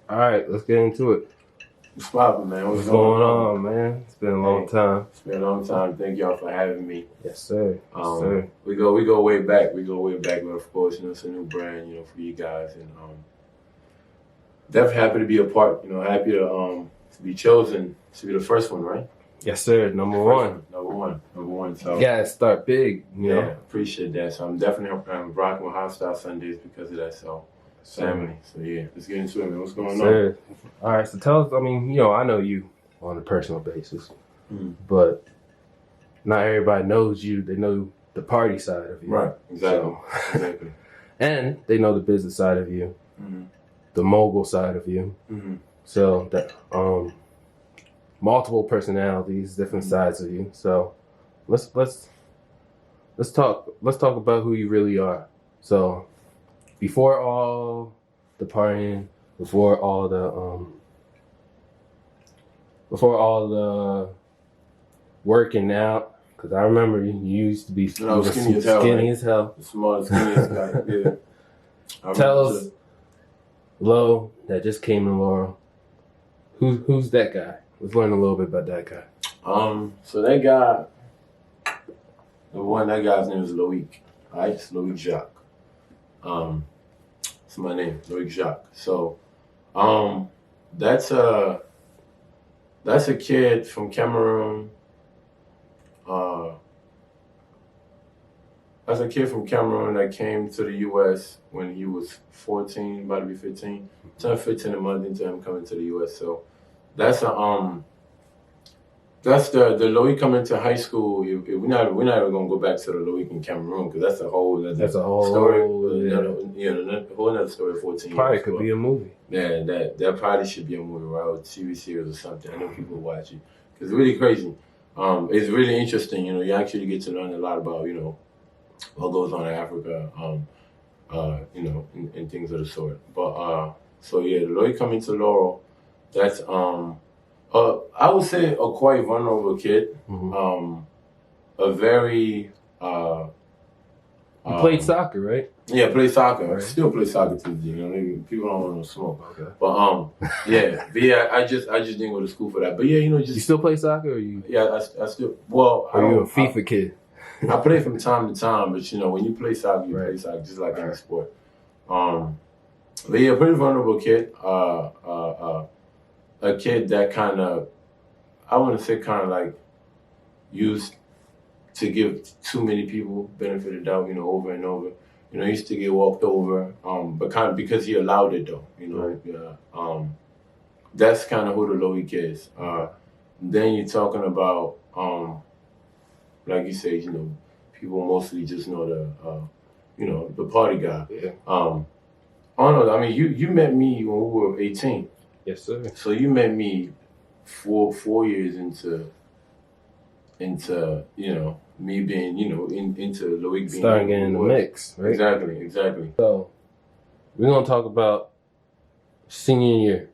All right, let's get into it. What's poppin', man? What's going on, man? It's been a long time. It's been a long time. Thank y'all for having me. Yes, sir. Yes, sir. We go way back. But of course, it's a new brand, for you guys, and definitely happy to be a part. Happy to be chosen to be the first one, right? Yes, sir. Number one. So You gotta start big, Yeah, appreciate that. So I'm definitely rocking with HighStyle Sundays because of that. So family. So yeah, let's get into it, man. What's going on? All right, so tell us. I mean, I know you on a personal basis, but not everybody knows you. They know the party side of you, right? Exactly. Exactly. And they know the business side of you, the mogul side of you. So that multiple personalities, different sides of you. So let's talk about who you really are. So before all the partying, before all the working out, because I remember you used to be skinny as hell. The smallest, skinniest guy. Yeah. Tell us, Lo, that just came to Laurel. Who's that guy? Let's learn a little bit about that guy. So that guy, that guy's name is Loic. Right? It's Loic Jacques. That's my name, Loic Jacques. So, that's a kid from Cameroon. That's a kid from Cameroon that came to the U.S. when he was 14, about to be 15. Turned 15 a month into him coming to the U.S. So that's the Loic coming to high school. We're not even gonna go back to the Loic in Cameroon because that's a whole story. A whole other story. 14 probably years. Could be a movie. Yeah, that probably should be a movie, right? Or TV series or something. I know people watch it because it's really crazy. It's really interesting. You actually get to learn a lot about what goes on in Africa. And things of the sort. But so yeah, Loic coming to Laurel. That's I would say a quite vulnerable kid. A very you played soccer, right? Yeah, played soccer. Right. Still play soccer to the day. People don't want to smoke. Okay. But yeah, I just didn't go to school for that. But yeah, you still play soccer, or you? Yeah, I still. Well, are you a FIFA kid? I play from time to time, but when you play soccer, you play soccer just like any sport. But yeah, pretty vulnerable kid. A kid that kind of, I want to say, kind of like used to give too many people benefit of doubt, over and over. He used to get walked over, but kind of because he allowed it though, Right. Yeah. That's kind of who the Loic is. Then you're talking about, like you say, people mostly just know the party guy. Yeah. I don't know. I mean, you met me when we were 18. Yes, sir. So you met me 4 years into me being into Loic being starting getting in the mix, right? Exactly. So we're gonna talk about senior year,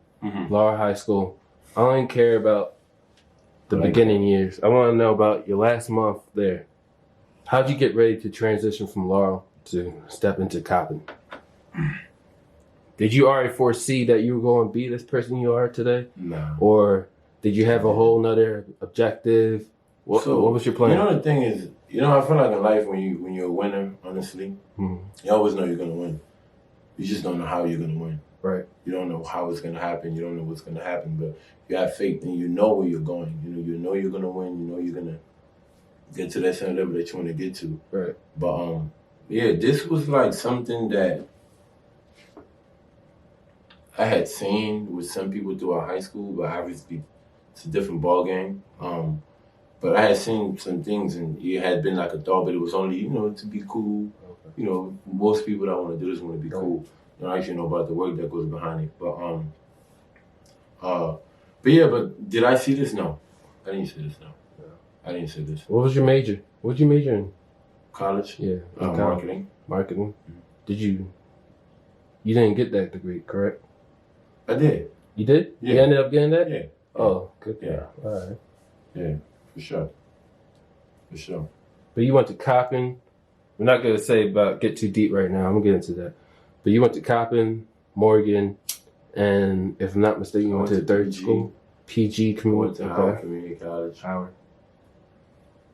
Laurel High School. I don't even care about the beginning years. I want to know about your last month there. How'd you get ready to transition from Laurel to step into Coppin? Did you already foresee that you were going to be this person you are today? No. Or did you have a whole nother objective? What was your plan? The thing is, I feel like in life when you're a winner, honestly, you always know you're gonna win. You just don't know how you're gonna win. Right. You don't know how it's gonna happen. You don't know what's gonna happen, but you have faith and you know where you're going. You know you're gonna win. You know you're gonna get to that same level that you want to get to. Right. But yeah, this was like something that I had seen with some people throughout high school, but obviously it's a different ball game. But I had seen some things, and it had been like a thought, but it was only to be cool. Okay. Most people that want to do this want to be cool. Don't actually know about the work that goes behind it. But yeah, but did I see this? No, I didn't see this. No, I didn't see this. What was your major? What did you major in? College. Yeah, marketing. Marketing. Did you didn't get that degree, correct? I did. You did? Yeah. You ended up getting that? Yeah. Oh, good. Yeah. All right. Yeah, for sure. But you went to Coppin. We're not gonna get too deep right now. I'm gonna get into that. But you went to Coppin, Morgan, And if I'm not mistaken, you went to the third PG. school? PG I went Community. to Howard Community College. Howard.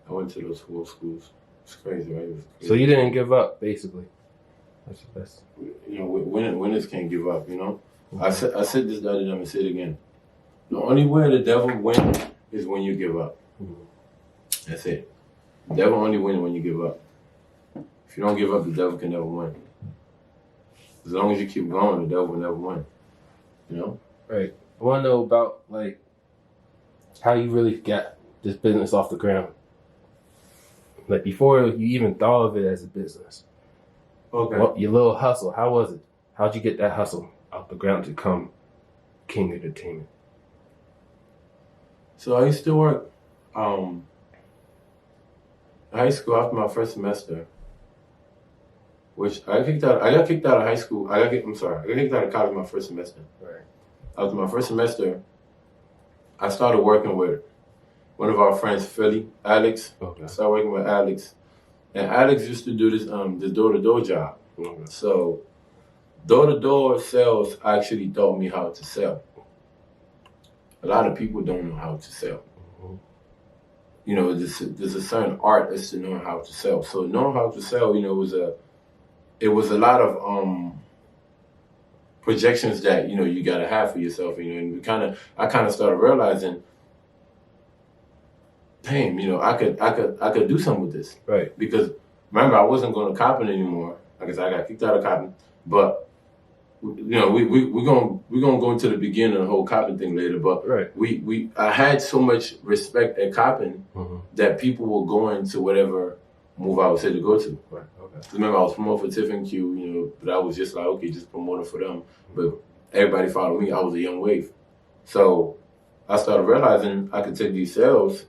I went to those 4 schools. It's crazy, right? It was crazy. So you didn't give up, basically. That's the best. You know, winners can't give up, you know? I said this the other time and say it again. The only way the devil wins is when you give up. That's it. The devil only wins when you give up. If you don't give up, the devil can never win. As long as you keep going, the devil will never win. You know? Right. I want to know about, like, how you really got this business off the ground. Like, before you even thought of it as a business. Okay. Your little hustle, how was it? How'd you get that hustle off the ground to come King Entertainment? So I used to work in high school after my first semester, which I got kicked out of high school. I got kicked out of college my first semester. Right. After my first semester, I started working with one of our friends, Philly, Alex. Okay. I started working with Alex. And Alex used to do this door-to-door job. Okay. So door-to-door sales actually taught me how to sell. A lot of people don't know how to sell. Mm-hmm. You know, there's a certain art as to knowing how to sell. So knowing how to sell, you know, it was a lot of projections that, you know, you gotta have for yourself, you know, and I kind of started realizing, damn, you know, I could do something with this. Right. Because remember, I wasn't going to copping anymore. Like I said, I got kicked out of copping. But you know, we're gonna go into the beginning of the whole copping thing later. But right. I had so much respect at copping that people were going to whatever move I would say to go to. Right. Okay. Remember, I was promoting for Tiff and Q, you know, but I was just like, okay, just promoting for them. But everybody followed me. I was a young wave. So I started realizing I could take these sales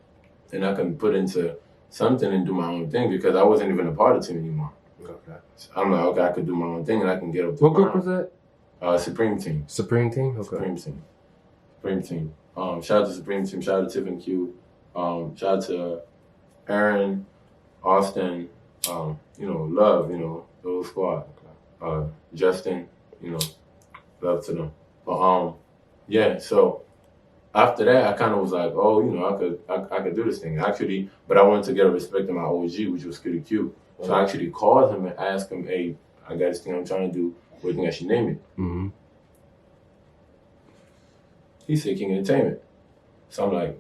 and I can put into something and do my own thing because I wasn't even a part of the team anymore. Okay. So I'm like, okay, I could do my own thing and I can get up. What group was that? Supreme Team. Supreme Team? Okay. Supreme Team. Shout out to Supreme Team. Shout out to Tiff and Q. Shout out to Aaron, Austin, you know, Love, you know, the whole squad. Justin, you know, love to them. But yeah, so after that, I kind of was like, oh, you know, I could do this thing. Actually, but I wanted to get a respect to my OG, which was Kitty Q. So I actually called him and asked him, hey, I got this thing I'm trying to do. What do you think I should name it? Mm-hmm. He said King Entertainment. So I'm like,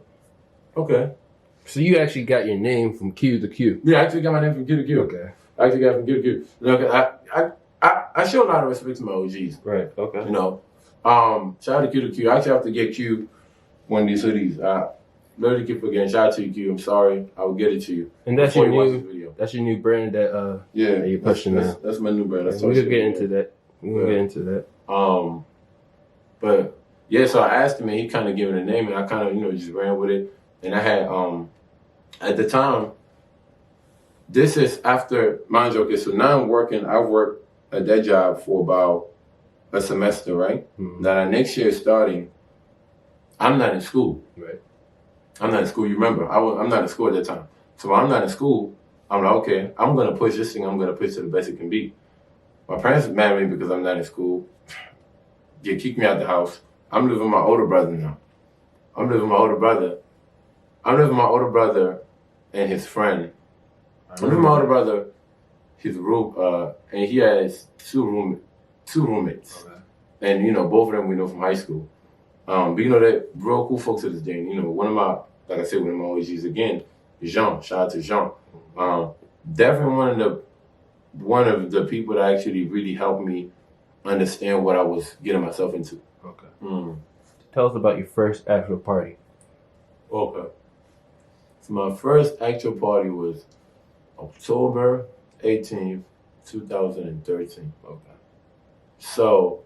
okay. So you actually got your name from Q to Q? Yeah, I actually got my name from Q to Q. Okay. I actually got it from Q to Q. Look, I show a lot of respect to my OGs. Right, okay. You know, shout out to Q to Q. I actually have to get Q one of these hoodies. I literally keep forgetting. Shout out to you, Q. I'm sorry. I will get it to you. And that's your new brand that that you're pushing now. That's my new brand. We could get into that. Get into that. But yeah, so I asked him and he kind of gave it a name and I kind of, you know, just ran with it. And I had, at the time, this is after, mind you, okay, so now I'm working, I've worked at that job for about a semester, right? Mm-hmm. Now next year starting, I'm not in school. Right. I'm not in school. You remember, I'm not in school at that time. So when I'm not in school, I'm like, okay, I'm going to push this thing. I'm going to push it to the best it can be. My parents are mad at me because I'm not in school. They kicked me out the house. I'm living with my older brother now. I'm living with my older brother and his friend. I'm living with my older brother, his room, and he has two roommates. Okay. And, you know, both of them we know from high school. But, you know, they're real cool folks to this day. And, you know, one of my OGs again is Jean. Shout out to Jean. Definitely one of the people that actually really helped me understand what I was getting myself into. Okay. Tell us about your first actual party. Okay. So my first actual party was October 18th, 2013. Okay. So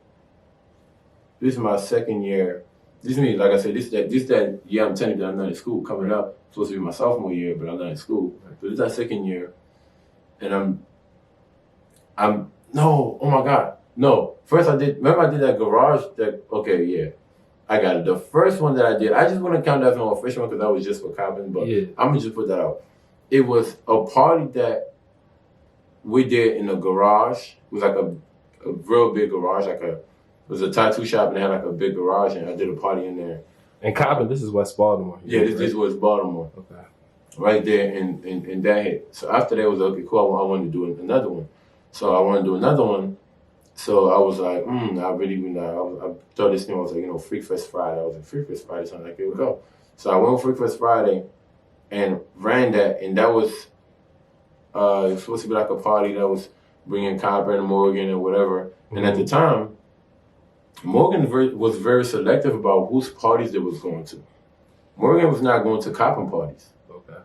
this is my second year. This means, like I said, this that year I'm telling you that I'm not in school coming up. It's supposed to be my sophomore year, but I'm not in school. So this is that second year. And no, oh my God. No. First I did that garage, okay, yeah. I got it. The first one that I did, I just want to count that as my official one because that was just for copping, but yeah. I'm going to just put that out. It was a party that we did in a garage. It was like a real big garage, like was a tattoo shop and they had like a big garage, and I did a party in there. And Cobbin, this is West Baltimore. Yeah, this was Baltimore. Okay. Right there, and that hit. So after that, it was okay, cool. I wanted to do another one. So I wanted to do another one. So I was like, I really, I thought this thing was like, Freak Fest Friday. I was like, Freak Fest Friday, something like, here we go. So I went Freak Fest Friday and ran that, and that was it was supposed to be like a party that was bringing Cobbin and Morgan and whatever. Mm-hmm. And at the time, Morgan was very selective about whose parties they was going to. Morgan was not going to Cobbin parties. Okay.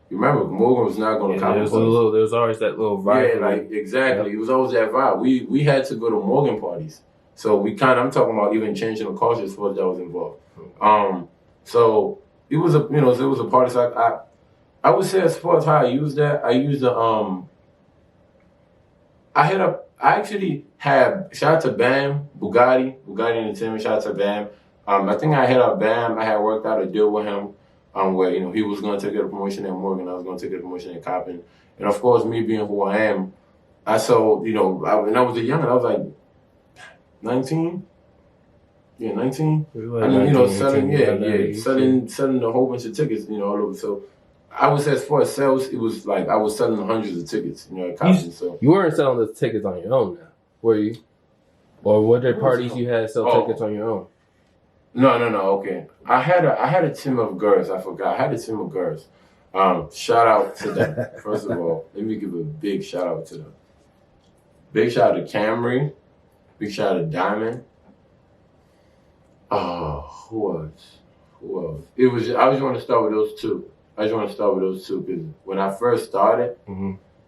You remember, Morgan was not going to Cobbin parties. There was always that little vibe. Yeah, like exactly. Yeah. It was always that vibe. We had to go to Morgan parties. So I'm talking about even changing the culture as far as that was involved. Mm-hmm. So it was a party. So I would say as far as how I used that, I used I actually had, shout out to Bam, Bugatti Entertainment, shout out to Bam. I think I hit up Bam. I had worked out a deal with him where, he was going to take a promotion at Morgan. I was going to take a promotion at Coppin. And of course, me being who I am, I sold, when I was a youngin', I was like 19. Yeah, 19. Like 19, selling a whole bunch of tickets, all over. So I would say as far as sales, it was like I was selling hundreds of tickets, at Coppin. So you weren't selling the tickets on your own now, were you? Or were there parties you had sell tickets on your own? No. Okay, I had a team of girls. I forgot. I had a team of girls. Shout out to them. First of all, let me give a big shout out to them. Big shout out to Camry. Big shout out to Diamond. Who else? I just want to start with those two. Because when I first started,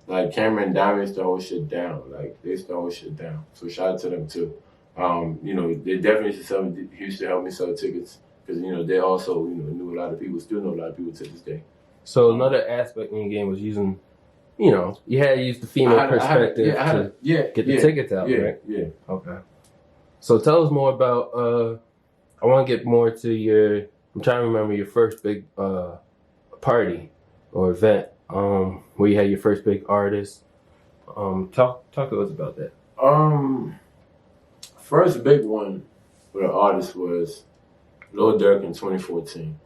like Cameron and Diamond used to hold shit down. Like they used to hold shit down. So shout out to them too. They definitely used to help me sell tickets because they also knew a lot of people, still know a lot of people to this day. So another aspect in the game was using, you had to use the female perspective to get the tickets out, right? Yeah. Okay. So tell us more about. I want to get more to your. I'm trying to remember your first big party or event where you had your first big artist. Talk to us about that. First big one with an artist was Lil Durk in 2014.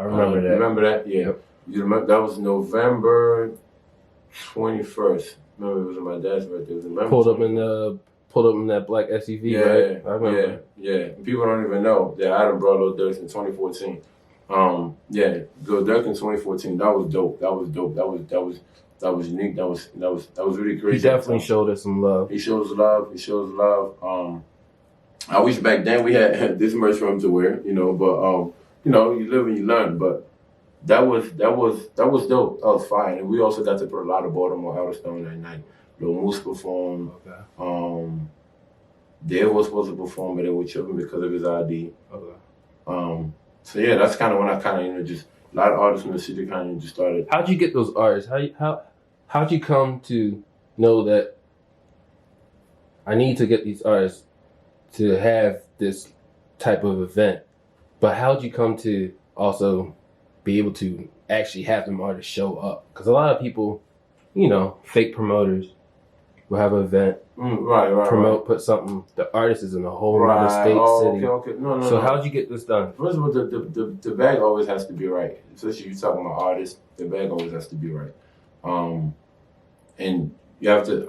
I remember that. Remember that? Yeah. Yep. You remember that was November 21st. Remember it was my dad's birthday. It was November. Pulled up in that black SUV, right? I remember. Yeah. People don't even know that I done brought Lil Durk in 2014. Lil Durk in 2014. That was dope. That was unique. That was really crazy. He definitely showed us some love. He shows love. I wish back then we had this merch for him to wear, but you live and you learn. But that was dope. That was fine. And we also got to put a lot of Baltimore artists on that night. Lil Moose performed. Okay. Dave was supposed to perform, but they were tripping because of his ID. Okay. So yeah, that's kind of when I kind of just a lot of artists in the city kind of just started. How'd you get those artists? How'd you come to know that I need to get these artists to have this type of event? But how'd you come to also be able to actually have them artists show up? Because a lot of people, fake promoters will have an event, promote, put something. The artist is in a whole other state, city. Okay. No. So how'd you get this done? First of all, the bag always has to be right. Especially if you're talking about artists, the bag always has to be right. And you have to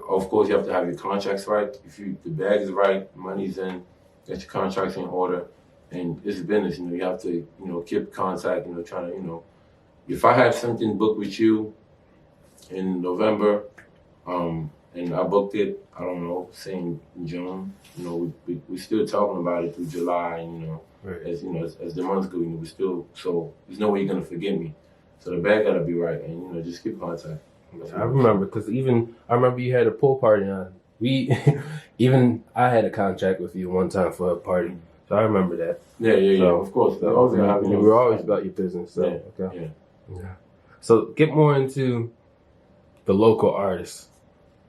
have your contracts right. If the bag is right, money's in, get your contracts in order, and it's business. You have to keep contact. Trying to if I have something booked with you in November, and I booked it, I don't know, say in June, we still talking about it through July, and right. As the months go, we still, so there's no way you're gonna forget me. So the bag gotta be right, and just keep contact. I remember because I remember you had a pool party on. I had a contract with you one time for a party, so I remember that. Yeah. So, of course, we were always about your business. So okay. Yeah. So get more into the local artists.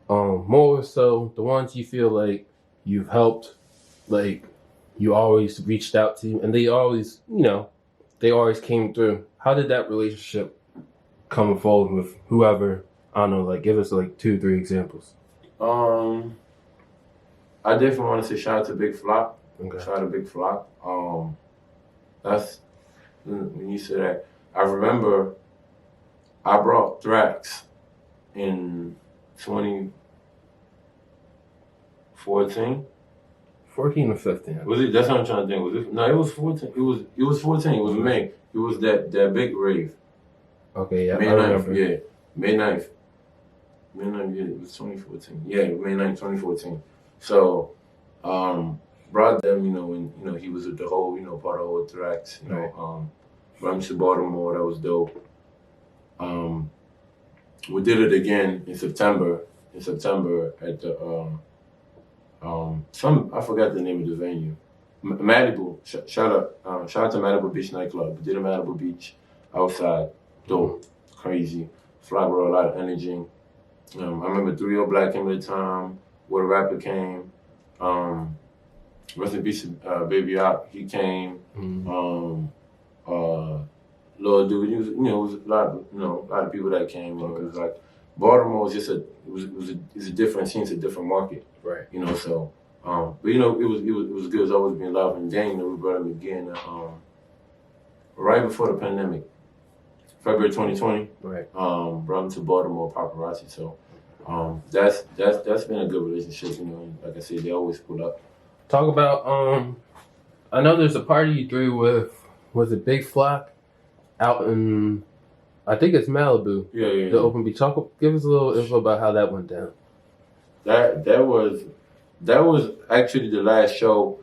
More so the ones you feel like you've helped, like you always reached out to, and they always came through. How did that relationship come forward with whoever? I don't know, like give us like 2-3 examples. I definitely want to say shout out to Big Flock. Okay. Shout out to Big Flock. That's when you say that. I remember I brought Thrax in 2014. 14 or 15. Was it? That's what I'm trying to think. Was it? No, it was 14. It was 14. It was May. It was that big rave. Okay, yeah. May 9th. Yeah, May 9th. May 9th. Yeah, it was 2014. Yeah, May 9th, 2014. So, brought them. When he was with the whole part of the whole Thrax. Brought him to Baltimore. That was dope. We did it again in September. At the I forgot the name of the venue. Malibu. Shout out to Malibu Beach nightclub. We did it at Malibu Beach outside. Dope, crazy. Fly brought a lot of energy. I remember 3-0 Black came at the time. What a Rapper came. Rest in peace, Baby Op. He came. Lord Dude, it was a lot of people that came. It was like Baltimore was just it's a different scene, it's a different market. Right. So but it was good. It's always been love. And then we brought him again right before the pandemic. February 2020. Right. Brought him to Baltimore Paparazzi. So that's been a good relationship, and like I said, they always pull up. Talk about I know there's a party you threw with, was it Big Flock? Out in, I think it's Malibu. Yeah. The open beach. Give us a little info about how that went down. That was actually the last show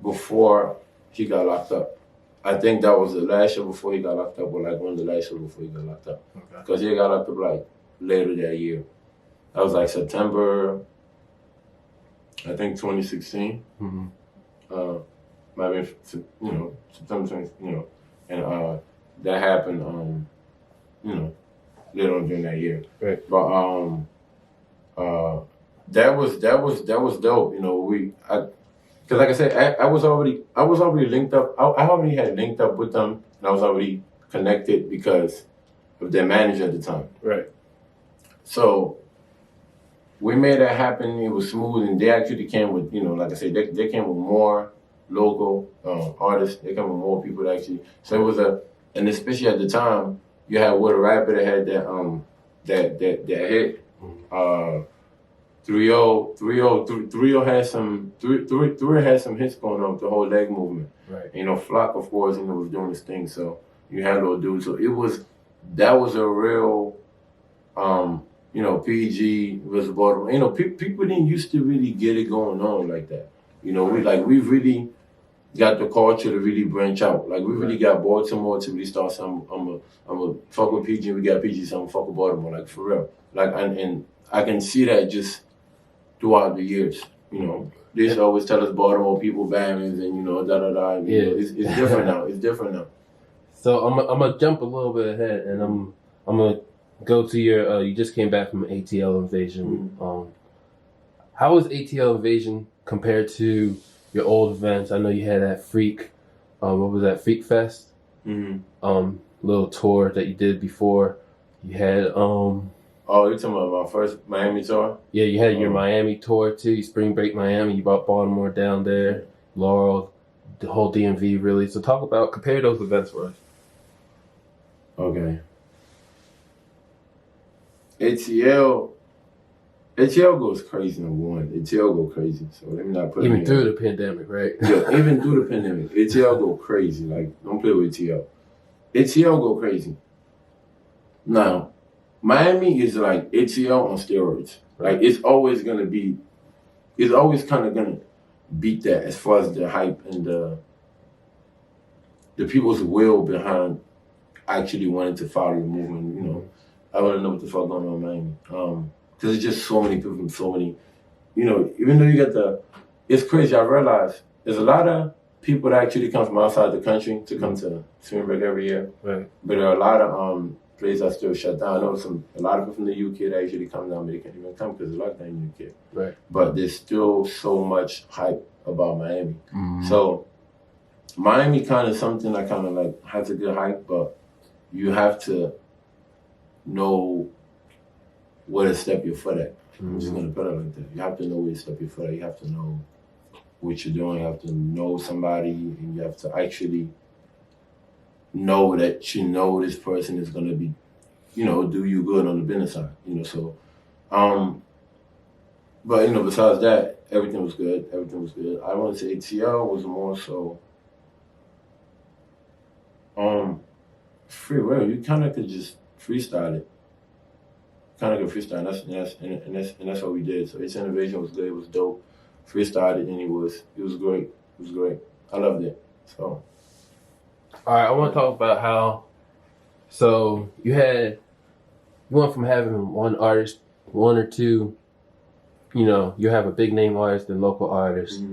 before he got locked up. I think that was the last show before he got locked up, or like one of the last shows before he got locked up. Because he got locked up like later that year. That was like September, I think 2016. Might have been, September 20, and that happened, later on during that year. Right. But that was dope. Because like I said, I was already linked up. I already had linked up with them, and I was already connected because of their manager at the time. Right. So we made that happen. It was smooth, and they actually came with, like I said, they came with more local artists. They came with more people that actually. So it was and especially at the time, you had What a Rapper that had that hit. 3-0 had some hits going on with the whole leg movement. Right. Flock, of course, was doing his thing. So you had Lil Dude. So that was a real, PG versus Baltimore. People didn't used to really get it going on like that. We really got the culture to really branch out. Like we really got Baltimore to really start something. I'm a fuck with PG. We got PG. So I'm fuck with Baltimore. Like for real. Like and I can see that just throughout the years. They used to always tell us Baltimore people Batmans and Yeah. It's different now. It's different now. So I'm gonna jump a little bit ahead, and I'm gonna go to your. You just came back from ATL Invasion. How was ATL Invasion compared to your old events? I know you had that Freak. What was that? Freak Fest. Little tour that you did before. You had Oh, you're talking about my first Miami tour? Yeah, you had your Miami tour too. You Spring Break Miami. You brought Baltimore down there. Laurel, the whole DMV really. So compare those events for us. Okay. ATL goes crazy, number one. ATL go crazy. So let me not put even through the pandemic, right? Yeah, even through the pandemic. ATL go crazy. Like, don't play with ATL. ATL go crazy. Now, Miami is like ATL on steroids. Like it's always kind of gonna beat that as far as the hype and the people's will behind actually wanting to follow the movement. I want to know what the fuck going on in Miami. Because there's just so many people from so many, even though you got it's crazy. I realize there's a lot of people that actually come from outside the country to come to Spring Break every year. Right. But there are a lot of places that still shut down. I know a lot of people from the UK that actually come down, but they can't even come because of lockdown in the UK. Right. But there's still so much hype about Miami. So Miami kind of something that kind of like has a good hype, but you have to know where to step your foot at. I'm just gonna put it like that. You have to know where you step your foot at. You have to know what you're doing. You have to know somebody, and you have to actually know that you know this person is gonna be, do you good on the business side. So, but besides that, everything was good. Everything was good. I want to say ATL was more so, free will. You kind of could just freestyle it. Kind of could freestyle, and that's what we did. So its innovation was good. It was dope. Freestyled it, and it was great. It was great. I loved it. So, all right, I want to talk about how. So you went from having one artist, one or two. You have a big name artist and local artist,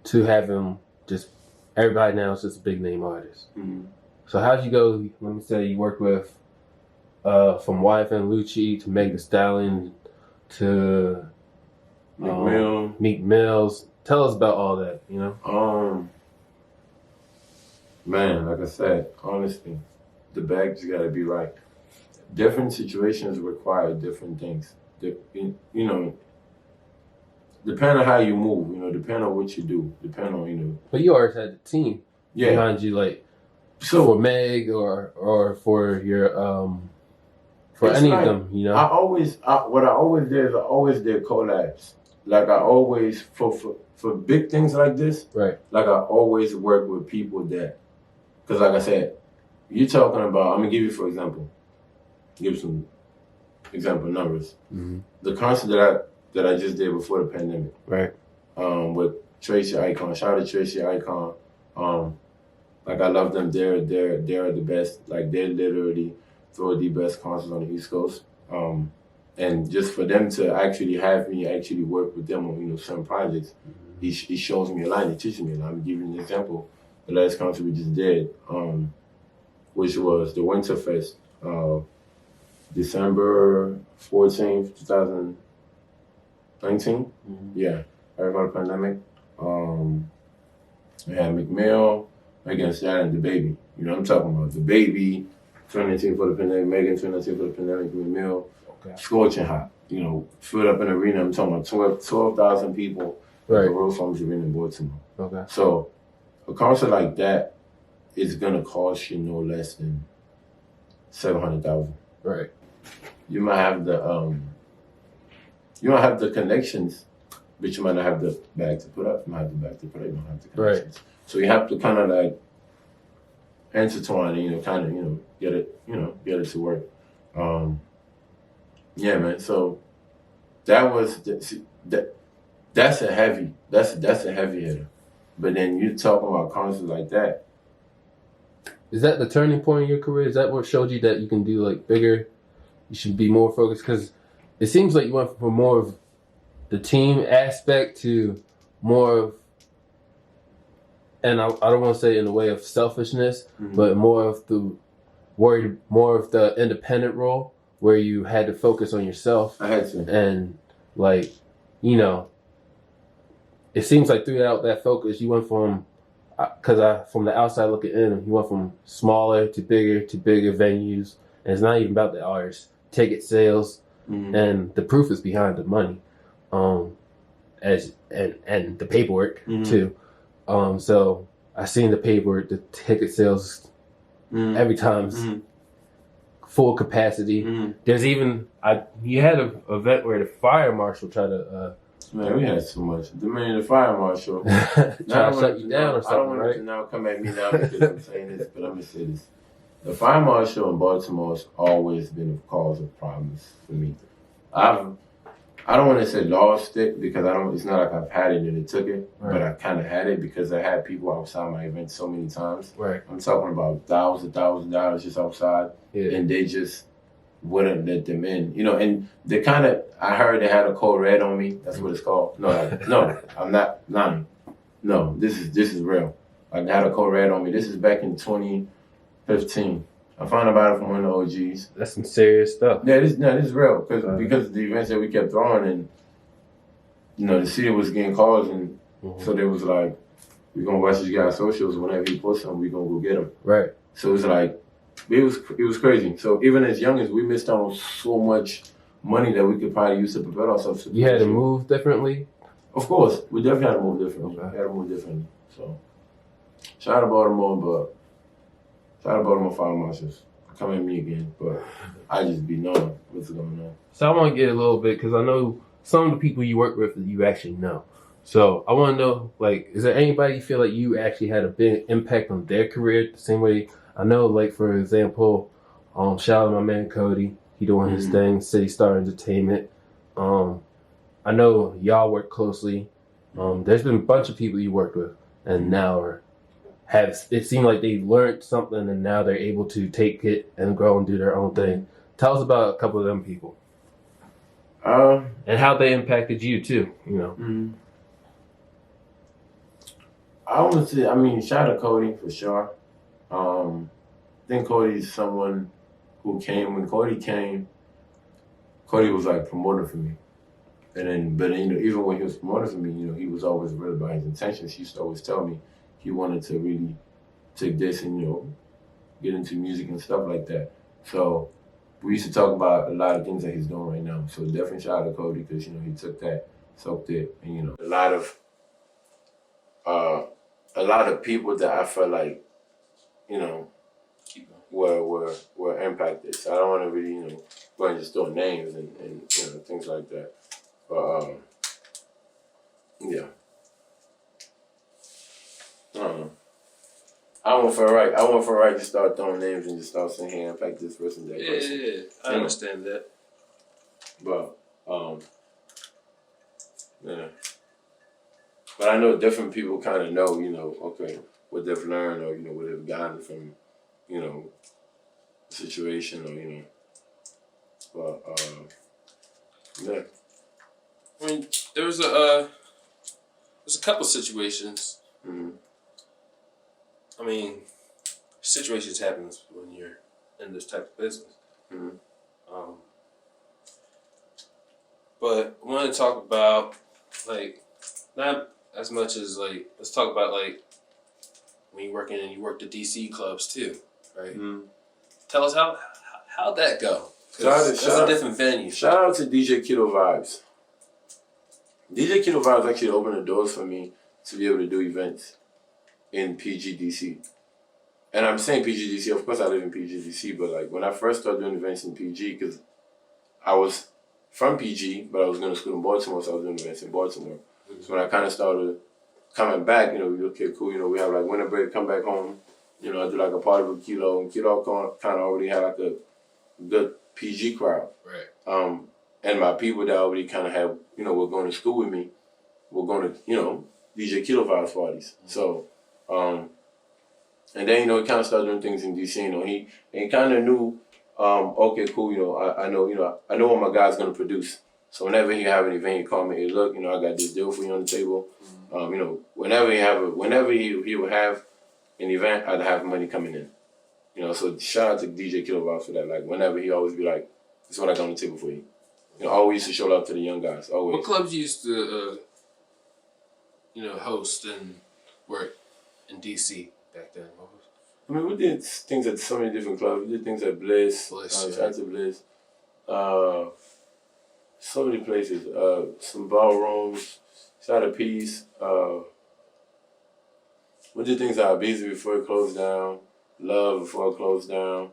to having just everybody now is just a big name artist. Mm-hmm. So how'd you go? Let me say you worked with from YFN Lucci to Meg Thee Stallion to Meek Mills. Tell us about all that. Man, like I said, honestly, the bag just gotta be right. Different situations require different things. Depending on how you move, depending on what you do, depending on, But you always had a team behind you, like for Meg or for your for any of them, what I always did is I always did collabs. Like I always for big things like this, right? Like I always work with people because like I said, you're talking about. I'm gonna give you for example, give some example numbers. Mm-hmm. The concert that I just did before the pandemic, right? With Tracy Icon. Shout out to Tracy Icon. Like I love them. They're the best. Like they literally throw the best concerts on the East Coast. And just for them to actually have me actually work with them on certain projects, he shows me a lot. He teaches me a lot. I'm giving you an example. The last concert we just did, which was the Winterfest, December 14th, 2019. Mm-hmm. Yeah, right about the pandemic. We had McMill, Megan Thee Stallion, and the baby. I'm talking about the baby, 2019 for the pandemic, Megan 2019 for the pandemic, McMill, scorching hot. Filled up an arena. I'm talking about 12,000 people. Right. The Royal Farms Arena in Baltimore. Okay. So a concert like that is gonna cost you no less than $700,000. Right. You might have the connections, but you might not have the bag to put up. You might have the bag to put up. You don't have the connections. Right. So you have to kind of like intertwine and get it to work. Yeah, man. So that was that's a heavy hitter. But then you talking about concerts like that. Is that the turning point in your career? Is that what showed you that you can do like bigger? You should be more focused, because it seems like you went from more of the team aspect to more of, and I don't want to say in the way of selfishness, but more of the independent role where you had to focus on yourself. I had to. And like, it seems like throughout that focus, you went from the outside looking in, you went from smaller to bigger venues, and it's not even about the artists, ticket sales, and the proof is behind the money, and the paperwork too. So I seen the paperwork, the ticket sales every time full capacity. There's even you had an event where the fire marshal tried to. Man, we had so much. The fire marshal try to shut you down or something, I don't want right? to now come at me now because I'm saying this, but I'm gonna say this. The fire marshal in Baltimore has always been a cause of problems for me. I don't want to say lost it because it's not like I've had it and it took it, but I kind of had it because I had people outside my event so many times. Right. I'm talking about $1,000 just outside, and they just wouldn't let them in. And they I heard they had a code red on me. That's what it's called. No, I'm not lying. No, this is real. I had a code red on me. This is back in 2015. I found about it from one of the OGs. That's some serious stuff. Yeah, this is real because of the events that we kept throwing, and the city was getting calls, and so they was like, "We're gonna watch this guy's socials. Whenever he posts something, we're gonna go get him." Right. So it was like, it was crazy. So even as young as we missed out on so much money that we could probably use to prepare ourselves. You had to move differently? Of course. We definitely had to move differently. Okay. We had to move differently. So, shout out to Baltimore, Fire Marshals. Come at me again, but I just be knowing what's going on. So I want to get a little bit, because I know some of the people you work with that you actually know. So I want to know, like, is there anybody you feel like you actually had a big impact on their career the same way? I know, like, for example, shout out to my man Cody. He doing his thing, City Star Entertainment. I know y'all work closely. There's been a bunch of people you worked with, and now it seemed like they learned something, and now they're able to take it and grow and do their own thing. Tell us about a couple of them people. And how they impacted you too, you know. I want to say, shout out to Cody for sure. I think Cody's someone who came, when Cody came, Cody was like promoter for me. But even when he was promoter for me, he was always real about his intentions. He used to always tell me he wanted to really take this and, get into music and stuff like that. So we used to talk about a lot of things that he's doing right now. So definitely shout out to Cody, because, he took that, soaked it, and, a lot of people that I felt like, were impacted. So I don't want to really, go and just throw names and things like that. But yeah. I don't know. I want for right to start throwing names and just start saying, hey, impact this person, that person. Yeah. I understand that. But yeah. But I know different people kind of know, okay, what they've learned or, what they've gotten from, the situation or, but, yeah. I mean, there's a couple situations. Mm-hmm. I mean, situations happen when you're in this type of business. Mm-hmm. But I want to talk about, like, not as much as, like, let's talk about, like, when you're working and you work the DC clubs too, right? Mm-hmm. Tell us how'd that go? That's a different venue. Shout out to DJ Kiddo Vibes. DJ Kiddo Vibes actually opened the doors for me to be able to do events in PGDC. And I'm saying PGDC, of course I live in PGDC, but like when I first started doing events in PG, because I was from PG, but I was going to school in Baltimore, so I was doing events in Baltimore. Mm-hmm. So when I kind of started coming back, we okay, cool, we have like winter break, come back home, I do like a party with Kilo, and Kilo kind of already had like a good PG crowd. Right. And my people that already kind of had, were going to school with me, were going to, DJ Kilo Vibes parties. Mm-hmm. So, and then, he kind of started doing things in DC, he kind of knew, okay, cool, I know what my guy's going to produce. So whenever he have an event, he call me, hey, look, I got this deal for you on the table. Mm-hmm. Whenever he would have an event, I'd have money coming in. So shout out to DJ Kilo Vibes for that. Like whenever he always be like, this is what I got on the table for you. Always used to show love to the young guys. Always. What clubs you used to, host and work in DC back then? We did things at so many different clubs. We did things at Bliss. Shout out to Bliss. So many places. Some ballrooms. Shout out to Peace. We did things at Ibiza before it closed down. Love before it closed down.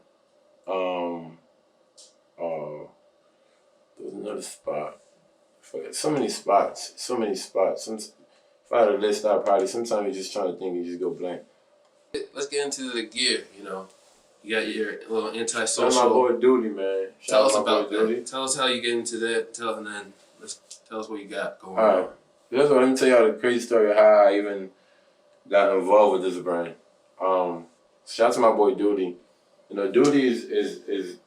There was another spot. So many spots. If I had a list, I'd probably, sometimes you're just trying to think and you just go blank. Let's get into the gear, You got your little antisocial. Shout out my boy Duty, man. Tell us about that. Duty. Tell us how you get into that. And then tell us what you got going on. Alright. Let me tell y'all the crazy story of how I even got involved with this brand. Shout out to my boy Duty. Duty is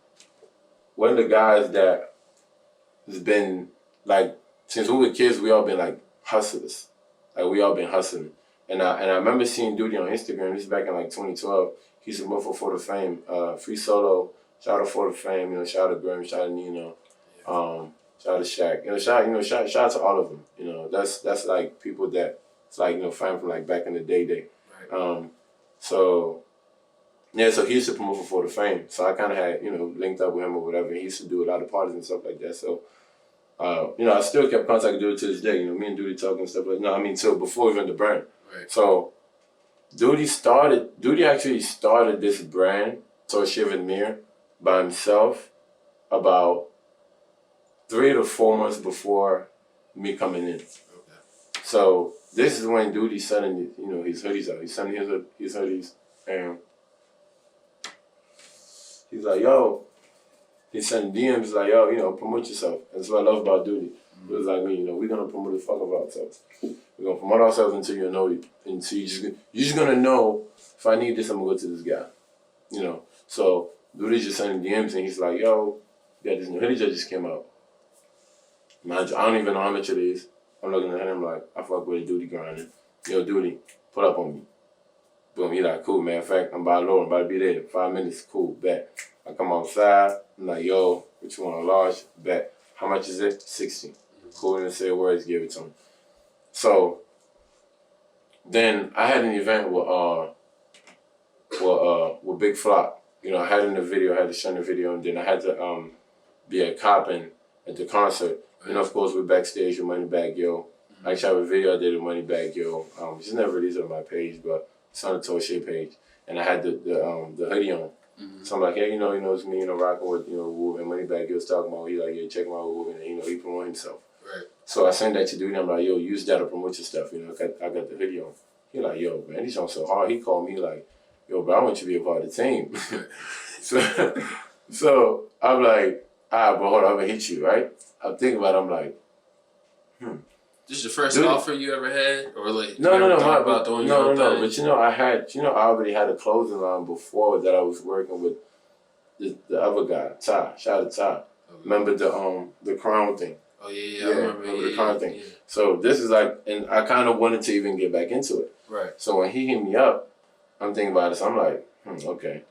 one of the guys that has been, like, since we were kids, we all been like hustlers. Like we all been hustling. And I remember seeing Duty on Instagram. This is back in like 2012. He used to move for the Fame. Free Solo. Shout out for the Fame. Shout out to Grim. Shout out to Nino. Shout out to Shaq. Shout out to all of them. That's like people that it's like fame from like back in the day. Right. So Yeah, so he used to promote for For the Fame. So I kind of had, linked up with him or whatever. He used to do a lot of parties and stuff like that. So, I still kept contact with Duty to this day. Me and Duty talking and stuff like that. No, I mean, so before even the brand. Right. So, Duty actually started this brand, Torshir and Mir, by himself about 3 to 4 months before me coming in. Okay. So, this is when Duty's sending, his hoodies out. He's sending his hoodies, and he's like, yo, he's sending DMs like, yo, promote yourself. That's what I love about Duty. It was like me, we're gonna promote the fuck of ourselves. We're gonna promote ourselves until you know it. Until you're just gonna know, if I need this, I'm gonna go to this guy. So Duty's just sending DMs and he's like, yo, yeah, this new hoodie that just came out. Mind you, I don't even know how much it is. I'm looking at him like, I fuck with a Duty grinding. Yo, Duty, pull up on me. Boom, he like, cool, man. In fact, I'm by low, I'm about to be there. 5 minutes, cool, bet. I come outside, I'm like, yo, what you want, a large? Bet. How much is it? 60. Cool, didn't say words, give it to him. So, then I had an event with Big Flop. I had in the video, I had to show the video, and then I had to be a copping at the concert. And of course, we're backstage with Moneybag Yo. I actually have a video I did with Moneybag Yo. Just never released it on my page, but it's on the Toshe page. And I had the hoodie on. Mm-hmm. So I'm like, hey, it's me, rocking with, Woo, and Moneybag Yo's talking about, he like, yeah, check my Woo, and, he promote himself. Right. So I sent that to Duty, I'm like, yo, use that to promote your stuff, I got the hoodie on. He like, yo, man, he's on so hard. He called me like, yo, bro, I want you to be a part of the team. so I'm like, all right, but hold on, I'm gonna hit you, right? I'm thinking about it, I'm like, This is the first offer you ever had? Or like, no. But I already had a clothing line before that I was working with the other guy, Ty. Shout out to Ty. Okay. Remember the crown thing? Oh yeah, I remember the crown thing. Yeah. So this is like, and I kind of wanted to even get back into it. Right. So when he hit me up, I'm thinking about this. I'm like, okay.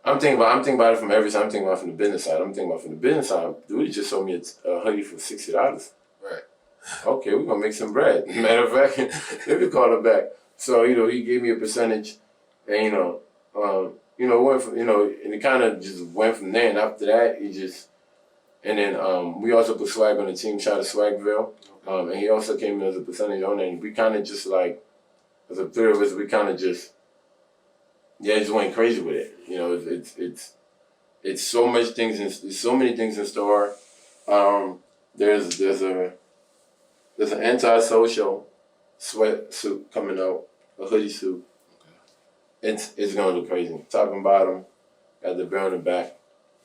I'm thinking about it from every side. I'm thinking about it from the business side. I'm thinking about it from the business side. Dude just sold me a hoodie for $60. Right. Okay, we're gonna make some bread. Matter of fact, let me call him back. So he gave me a percentage, and went from and it kind of just went from there. And after that, and then we also put Swag on the team. Shout out to Swagville, and he also came in as a percentage owner. And we kind of just like, as a three of us, we kind of just went crazy with it. It's so much things. There's so many things in store. There's an anti-social sweatsuit coming out, a hoodie suit. Okay. It's gonna look crazy. Top and bottom, got the bear on the back.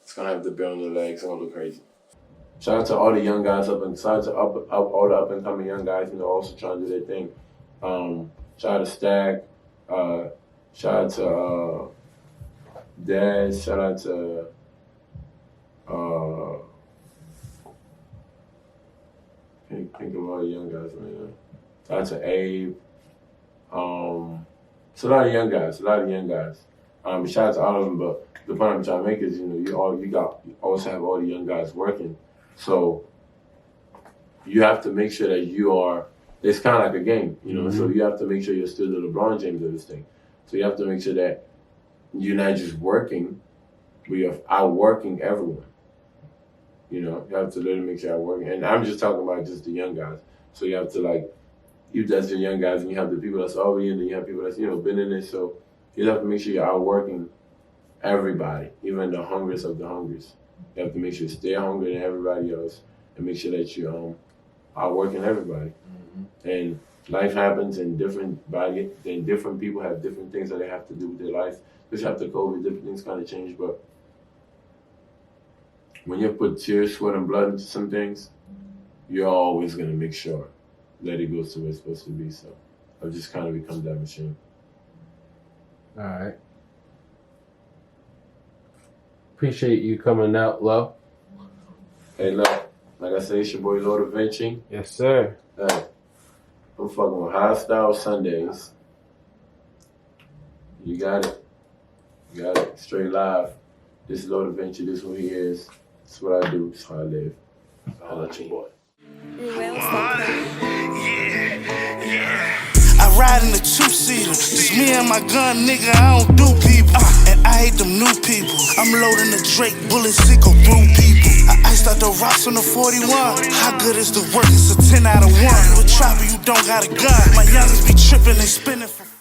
It's gonna have the bear on the legs. It's gonna look crazy. Shout out to all the young guys all the up and coming young guys, also trying to do their thing. Shout out to Stag. Shout out to Dad. Shout out to think of all the young guys right now. Shout out to Abe. It's a lot of young guys. Shout out to all of them, but the point I'm trying to make is, you also have all the young guys working. So you have to make sure that you are. It's kind of like a game, Mm-hmm. So you have to make sure you're still the LeBron James of this thing. So you have to make sure that you're not just working, but you're outworking everyone. You have to literally make sure you're working. And I'm just talking about just the young guys. So you have to that's the young guys, and you have the people that's already in, and you have people that's been in it. So you have to make sure you're outworking everybody, even the hungriest of the hungriest. You have to make sure you stay hungrier than everybody else, and make sure that you outworking everybody. Mm-hmm. And life happens, and different people have different things that they have to do with their life. Especially after COVID, different things kind of change. But when you put tears, sweat, and blood into some things, you're always gonna make sure that it goes to where it's supposed to be. So I've just kind of become that machine. All right. Appreciate you coming out, Lo. Hey, look, like I said, it's your boy Lord Da Vinci. Yes, sir. Hey, I'm fucking with HighStyle Sundays. You got it. Straight live. This is Lord Da Vinci. This is who he is. This is what I do. This is how I live. I'll let your boy. I ride in a two-seater. It's me and my gun, nigga, I don't do people. And I hate them new people. I'm loading the Drake bullets, it go through people. I iced out the rocks on the 41. How good is the work? It's a 10 out of 1. You a trapper, you don't got a gun. My youngins be tripping, they spinning for